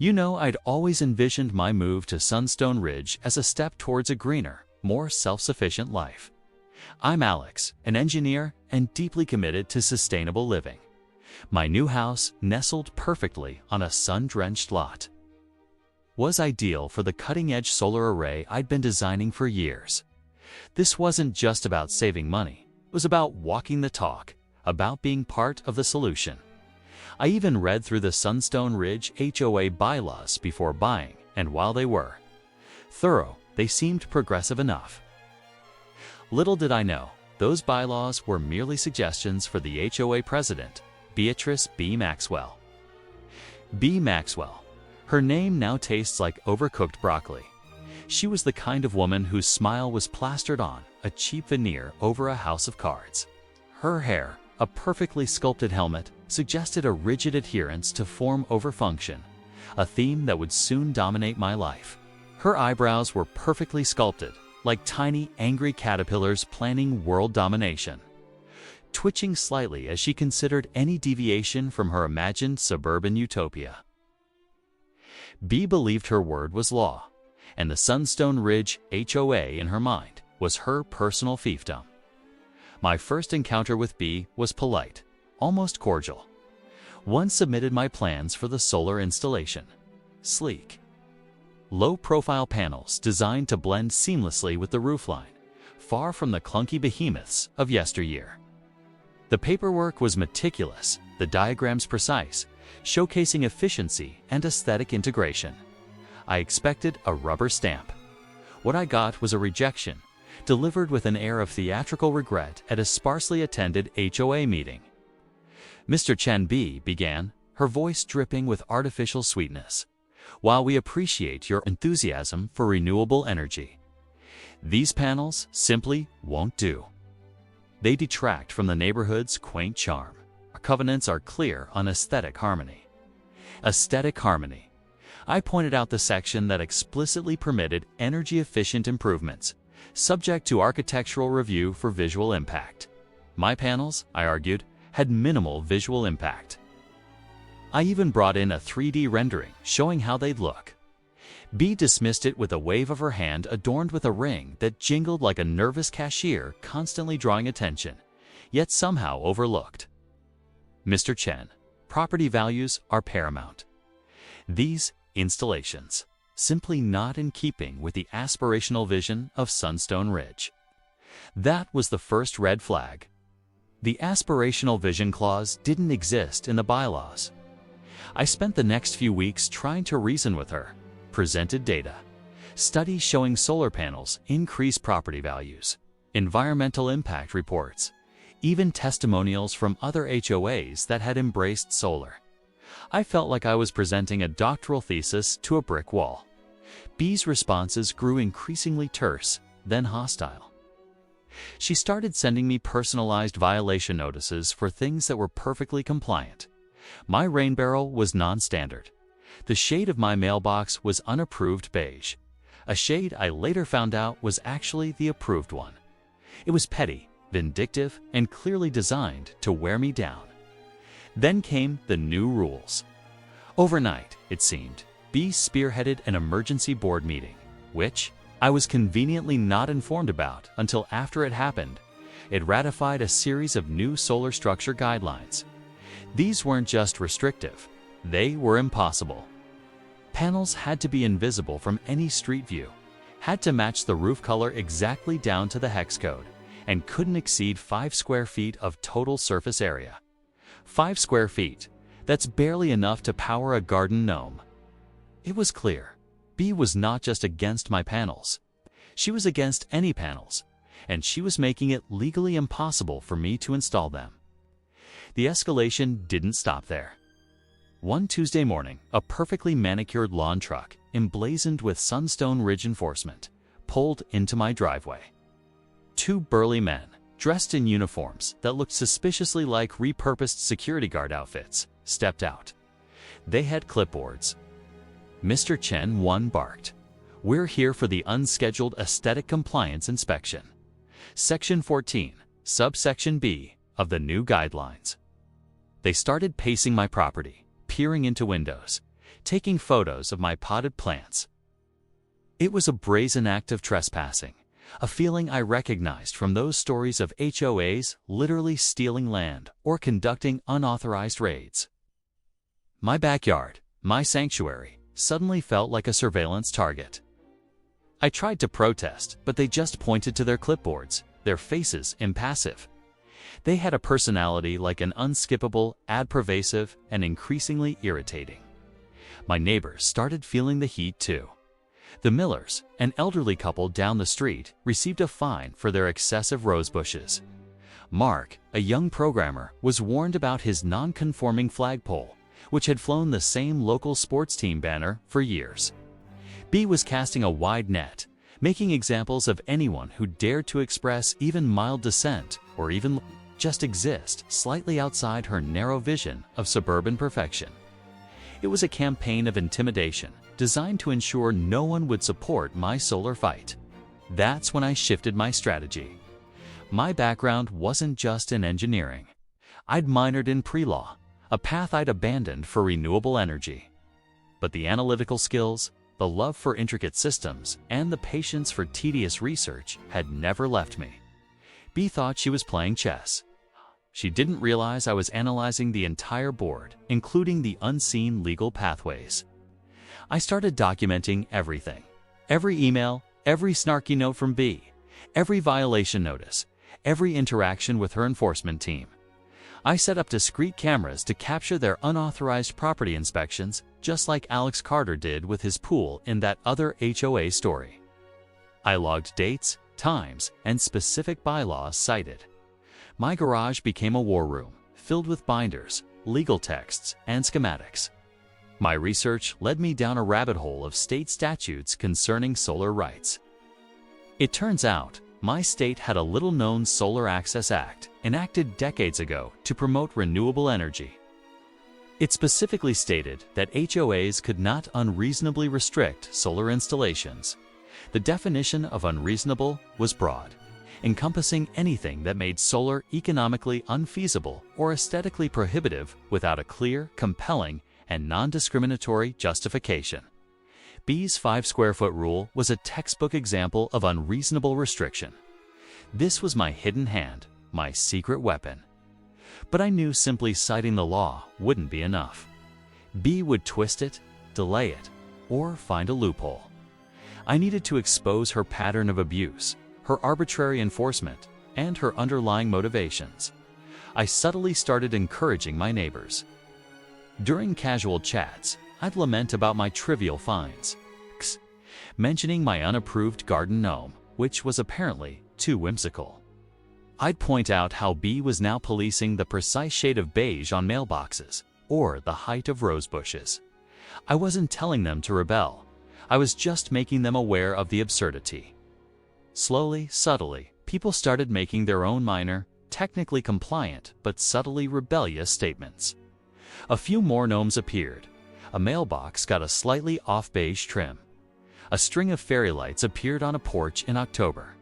I'd always envisioned my move to Sunstone Ridge as a step towards a greener, more self-sufficient life. I'm Alex, an engineer and deeply committed to sustainable living. My new house, nestled perfectly on a sun-drenched lot, was ideal for the cutting-edge solar array I'd been designing for years. This wasn't just about saving money. It was about walking the talk, about being part of the solution. I even read through the Sunstone Ridge HOA bylaws before buying, and while they were thorough, they seemed progressive enough. Little did I know, those bylaws were merely suggestions for the HOA president, Beatrice B. Maxwell. B. Maxwell. Her name now tastes like overcooked broccoli. She was the kind of woman whose smile was plastered on a cheap veneer over a house of cards. Her hair, a perfectly sculpted helmet, suggested a rigid adherence to form over function, a theme that would soon dominate my life. Her eyebrows were perfectly sculpted, like tiny, angry caterpillars planning world domination, twitching slightly as she considered any deviation from her imagined suburban utopia. B believed her word was law, and the Sunstone Ridge HOA in her mind was her personal fiefdom. My first encounter with B was polite, almost cordial. One submitted my plans for the solar installation. Sleek, low-profile panels designed to blend seamlessly with the roofline, far from the clunky behemoths of yesteryear. The paperwork was meticulous, the diagrams precise, showcasing efficiency and aesthetic integration. I expected a rubber stamp. What I got was a rejection, delivered with an air of theatrical regret at a sparsely attended HOA meeting. Mr. Chen B began, her voice dripping with artificial sweetness. While we appreciate your enthusiasm for renewable energy, these panels simply won't do. They detract from the neighborhood's quaint charm. Our covenants are clear on aesthetic harmony. Aesthetic harmony. I pointed out the section that explicitly permitted energy-efficient improvements, subject to architectural review for visual impact. My panels, I argued, had minimal visual impact. I even brought in a 3D rendering showing how they'd look. B dismissed it with a wave of her hand adorned with a ring that jingled like a nervous cashier constantly drawing attention, yet somehow overlooked. Mr. Chen, property values are paramount. These installations, simply not in keeping with the aspirational vision of Sunstone Ridge. That was the first red flag. The aspirational vision clause didn't exist in the bylaws. I spent the next few weeks trying to reason with her, presented data, studies showing solar panels increase property values, environmental impact reports, even testimonials from other HOAs that had embraced solar. I felt like I was presenting a doctoral thesis to a brick wall. B's responses grew increasingly terse, then hostile. She started sending me personalized violation notices for things that were perfectly compliant. My rain barrel was non-standard. The shade of my mailbox was unapproved beige, a shade I later found out was actually the approved one. It was petty, vindictive, and clearly designed to wear me down. Then came the new rules. Overnight, it seemed, B spearheaded an emergency board meeting, which I was conveniently not informed about until after it happened. It ratified a series of new solar structure guidelines. These weren't just restrictive, they were impossible. Panels had to be invisible from any street view, had to match the roof color exactly down to the hex code, and couldn't exceed 5 square feet of total surface area. 5 square feet, that's barely enough to power a garden gnome. It was clear, B was not just against my panels. She was against any panels, and she was making it legally impossible for me to install them. The escalation didn't stop there. One Tuesday morning, a perfectly manicured lawn truck, emblazoned with Sunstone Ridge enforcement, pulled into my driveway. 2 burly men, dressed in uniforms that looked suspiciously like repurposed security guard outfits, stepped out. They had clipboards. Mr. Chen 1 barked, "We're here for the unscheduled aesthetic compliance inspection. Section 14, subsection B of the new guidelines." They started pacing my property, peering into windows, taking photos of my potted plants. It was a brazen act of trespassing, a feeling I recognized from those stories of HOAs literally stealing land or conducting unauthorized raids. My backyard, my sanctuary, suddenly felt like a surveillance target. I tried to protest, but they just pointed to their clipboards, their faces impassive. They had a personality like an unskippable, pervasive, and increasingly irritating. My neighbors started feeling the heat too. The Millers, an elderly couple down the street, received a fine for their excessive rose bushes. Mark, a young programmer, was warned about his non-conforming flagpole, which had flown the same local sports team banner for years. B was casting a wide net, making examples of anyone who dared to express even mild dissent or even just exist slightly outside her narrow vision of suburban perfection. It was a campaign of intimidation designed to ensure no one would support my solar fight. That's when I shifted my strategy. My background wasn't just in engineering. I'd minored in pre-law, a path I'd abandoned for renewable energy. But the analytical skills, the love for intricate systems, and the patience for tedious research had never left me. B thought she was playing chess. She didn't realize I was analyzing the entire board, including the unseen legal pathways. I started documenting everything. Every email, every snarky note from B, every violation notice, every interaction with her enforcement team. I set up discrete cameras to capture their unauthorized property inspections, just like Alex Carter did with his pool in that other HOA story. I logged dates, times, and specific bylaws cited. My garage became a war room, filled with binders, legal texts, and schematics. My research led me down a rabbit hole of state statutes concerning solar rights. It turns out, my state had a little-known Solar Access Act, enacted decades ago to promote renewable energy. It specifically stated that HOAs could not unreasonably restrict solar installations. The definition of unreasonable was broad, encompassing anything that made solar economically unfeasible or aesthetically prohibitive without a clear, compelling, and non-discriminatory justification. B's 5-square-foot rule was a textbook example of unreasonable restriction. This was my hidden hand, my secret weapon. But I knew simply citing the law wouldn't be enough. B would twist it, delay it, or find a loophole. I needed to expose her pattern of abuse, her arbitrary enforcement, and her underlying motivations. I subtly started encouraging my neighbors. During casual chats, I'd lament about my trivial finds, mentioning my unapproved garden gnome, which was apparently too whimsical. I'd point out how B was now policing the precise shade of beige on mailboxes, or the height of rose bushes. I wasn't telling them to rebel. I was just making them aware of the absurdity. Slowly, subtly, people started making their own minor, technically compliant but subtly rebellious statements. A few more gnomes appeared. A mailbox got a slightly off beige trim. A string of fairy lights appeared on a porch in October.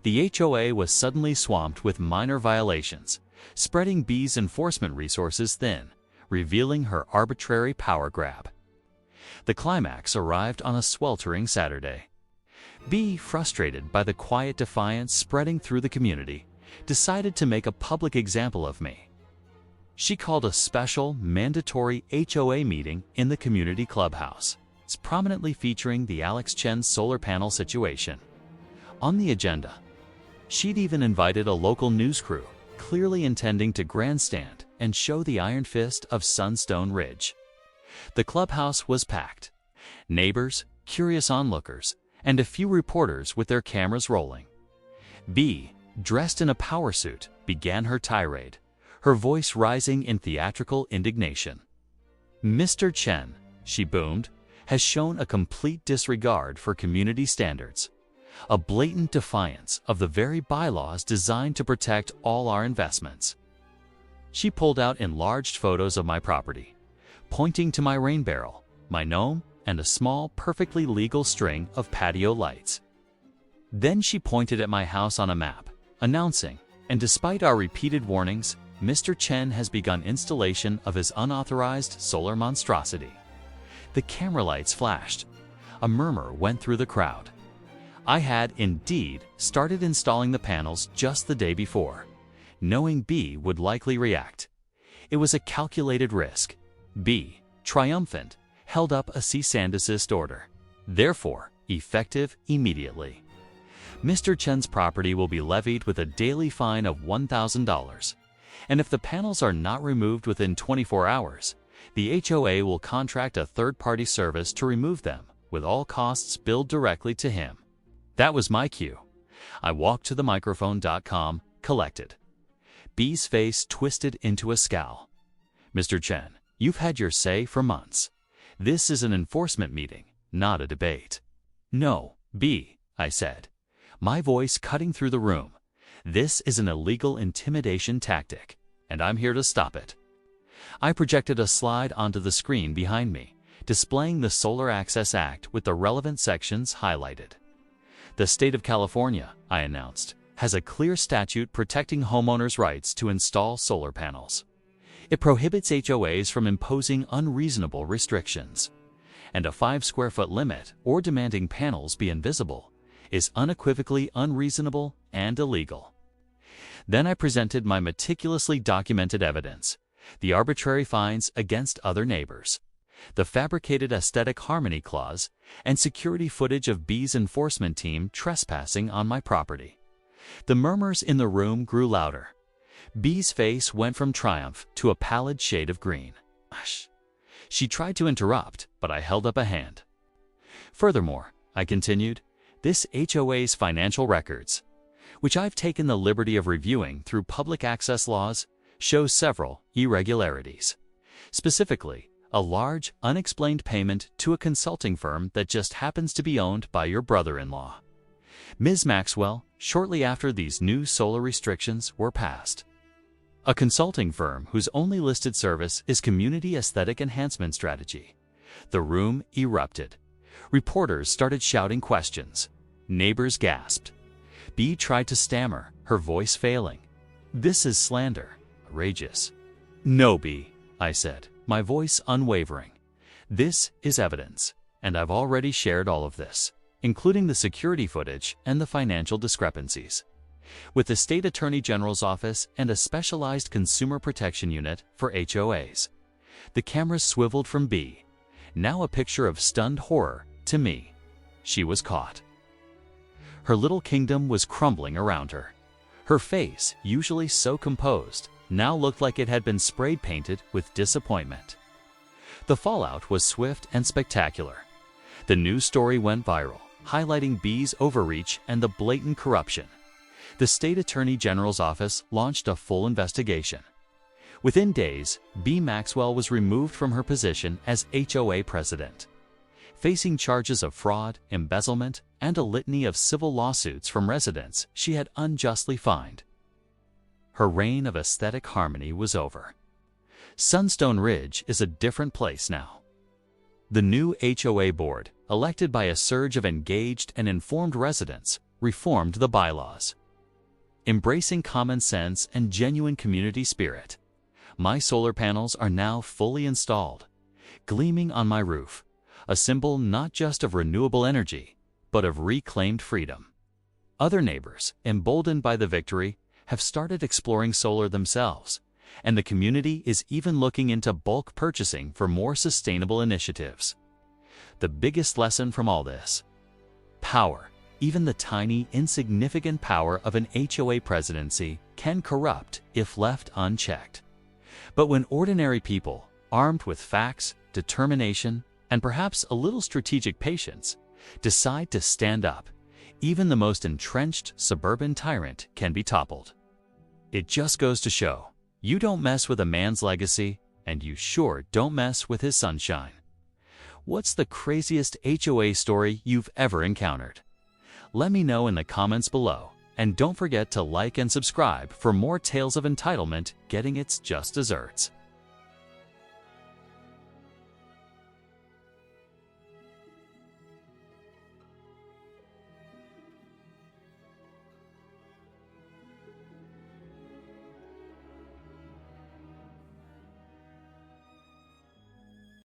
The HOA was suddenly swamped with minor violations, spreading B's enforcement resources thin, revealing her arbitrary power grab. The climax arrived on a sweltering Saturday. B, frustrated by the quiet defiance spreading through the community, decided to make a public example of me. She called a special, mandatory HOA meeting in the community clubhouse, prominently featuring the Alex Chen solar panel situation. On the agenda, she'd even invited a local news crew, clearly intending to grandstand and show the iron fist of Sunstone Ridge. The clubhouse was packed. Neighbors, curious onlookers, and a few reporters with their cameras rolling. B, dressed in a power suit, began her tirade, her voice rising in theatrical indignation. "Mr. Chen," she boomed, "has shown a complete disregard for community standards, a blatant defiance of the very bylaws designed to protect all our investments." She pulled out enlarged photos of my property, pointing to my rain barrel, my gnome, and a small, perfectly legal string of patio lights. Then she pointed at my house on a map, announcing, "And despite our repeated warnings, Mr. Chen has begun installation of his unauthorized solar monstrosity." The camera lights flashed. A murmur went through the crowd. I had, indeed, started installing the panels just the day before, knowing B would likely react. It was a calculated risk. B, triumphant, held up a cease and desist order, therefore effective immediately. Mr. Chen's property will be levied with a daily fine of $1,000, and if the panels are not removed within 24 hours, the HOA will contract a third-party service to remove them, with all costs billed directly to him. That was my cue. I walked to the microphone.com, collected. B's face twisted into a scowl. Mr. Chen, you've had your say for months. This is an enforcement meeting, not a debate. No, B, I said, my voice cutting through the room. This is an illegal intimidation tactic, and I'm here to stop it. I projected a slide onto the screen behind me, displaying the Solar Access Act with the relevant sections highlighted. The state of California, I announced, has a clear statute protecting homeowners' rights to install solar panels. It prohibits HOAs from imposing unreasonable restrictions, and a 5-square-foot limit or demanding panels be invisible is unequivocally unreasonable and illegal. Then I presented my meticulously documented evidence, the arbitrary fines against other neighbors, the fabricated aesthetic harmony clause, and security footage of B's enforcement team trespassing on my property. The murmurs in the room grew louder. B's face went from triumph to a pallid shade of green. Hush. She tried to interrupt, but I held up a hand. Furthermore, I continued, this HOA's financial records, which I've taken the liberty of reviewing through public access laws, show several irregularities. Specifically, a large, unexplained payment to a consulting firm that just happens to be owned by your brother-in-law, Ms. Maxwell, shortly after these new solar restrictions were passed. A consulting firm whose only listed service is Community Aesthetic Enhancement Strategy. The room erupted. Reporters started shouting questions. Neighbors gasped. B tried to stammer, her voice failing. This is slander. Outrageous. No, B, I said, my voice unwavering. This is evidence, and I've already shared all of this, including the security footage and the financial discrepancies, with the State Attorney General's office and a specialized consumer protection unit for HOAs. The cameras swiveled from B, now a picture of stunned horror, to me. She was caught. Her little kingdom was crumbling around her. Her face, usually so composed, now looked like it had been sprayed painted with disappointment. The fallout was swift and spectacular. The news story went viral, highlighting B's overreach and the blatant corruption. The State Attorney General's office launched a full investigation. Within days, B. Maxwell was removed from her position as HOA president, facing charges of fraud, embezzlement, and a litany of civil lawsuits from residents she had unjustly fined. Her reign of aesthetic harmony was over. Sunstone Ridge is a different place now. The new HOA board, elected by a surge of engaged and informed residents, reformed the bylaws. Embracing common sense and genuine community spirit, my solar panels are now fully installed, gleaming on my roof, a symbol not just of renewable energy, but of reclaimed freedom. Other neighbors, emboldened by the victory, have started exploring solar themselves, and the community is even looking into bulk purchasing for more sustainable initiatives. The biggest lesson from all this: power, even the tiny, insignificant power of an HOA presidency, can corrupt if left unchecked. But when ordinary people, armed with facts, determination, and perhaps a little strategic patience, decide to stand up, even the most entrenched suburban tyrant can be toppled. It just goes to show, you don't mess with a man's legacy, and you sure don't mess with his sunshine. What's the craziest HOA story you've ever encountered? Let me know in the comments below, and don't forget to like and subscribe for more tales of entitlement getting its just desserts.